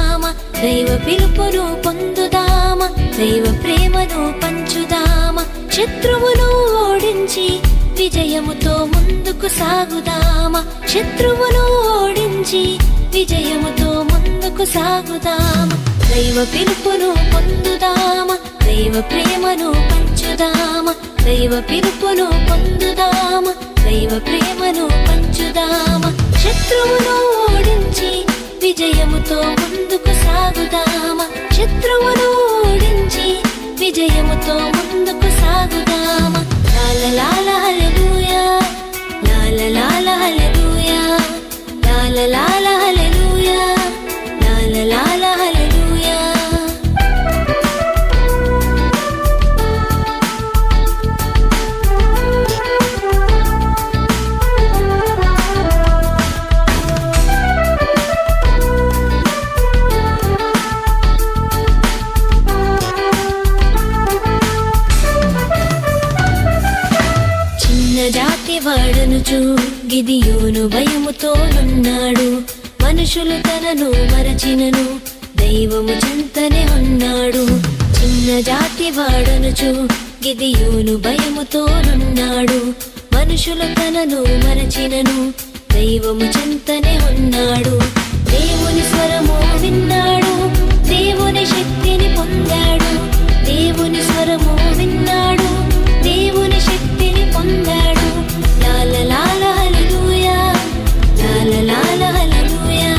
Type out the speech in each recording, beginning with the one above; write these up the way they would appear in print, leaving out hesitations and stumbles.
పంచుదామా, దైవ పిలుపును పొందుదామా, దైవ ప్రేమను పంచుదామా. శత్రువును ఓడించి విజయముతో ముందుకు సాగుదామా, శత్రువును ఓడించి విజయముతో ముందుకు సాగుదామా. దైవ పిలుపును పొందుదామా, దైవ ప్రేమను పంచుదామా, దైవ పిలుపును పొందుదామా, దైవ ప్రేమను పంచుదామా. శత్రువును ఓడించి విజయముతో ముందుకు సాగుదామా, శత్రువును ఓడించి విజయముతో ముందుకు సాగుదామా. లాల హల్లెలూయా, లాల హల్లెలూయా, లాల హల్లెలూయా, లాల హల్లెలూయా. జాతి వాడనుచు గిదియోను భయముతోనున్నాడు, మనుషులు తనను మరచినను దైవము చెంతనే ఉన్నాడు. చిన్న జాతి వాడనుచు గిదియోను భయముతోనున్నాడు, మనుషులు తనను మరచినను దైవము చెంతనే ఉన్నాడు. దేవుని స్వరము విన్నాడు, దేవుని శక్తిని పొందాడు, దేవుని స్వరము విన్నాడు, దేవుని శక్తిని పొందాడు. లాల హల్లెలూయా, లాల హల్లెలూయా,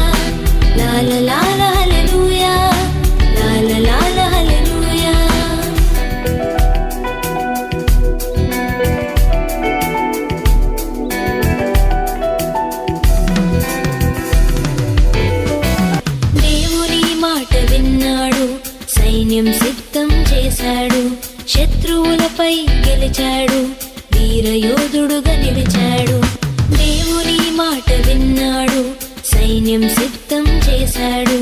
లాల హల్లెలూయా, లాల హల్లెలూయా. దేవుని మాట విన్నాడు, సైన్యం సిద్ధం చేశాడు, శత్రువులపై గెలిచాడు, వీరయోధుడుగా నిలిచాడు. దేవుని మాట విన్నాడు, సైన్యం సిద్ధం చేశాడు,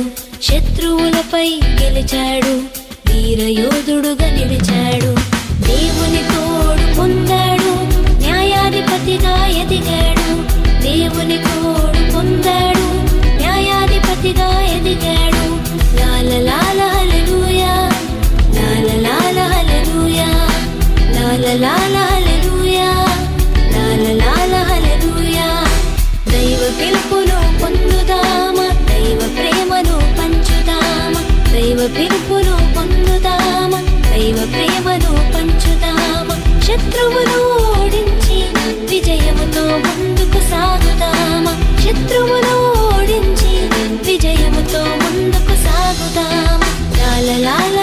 శత్రువులపై గెలిచాడు, వీరయోధుడుగా నిలిచాడు. దేవుని తోడు పొందాడు, న్యాయాధిపతిగా ఎదిగాడు, దేవుని తోడు పొందాడు, న్యాయాధిపతిగా ఎదిగాడు. లాల హల్లెలూయా, లాల హల్లెలూయా, లాల హల్లెలూయా, లాల హల్లెలూయా. దైవ పిలుపును పొందుదామా, దైవ ప్రేమను పంచుదామా, దైవ పిలుపును పొందుదామా, దైవ ప్రేమను పంచుదామా. శత్రువును ఓడించి విజయముతో ముందుకు సాగుదామా, శత్రువును ఓడించి విజయముతో ముందుకు సాగుదామా. లాల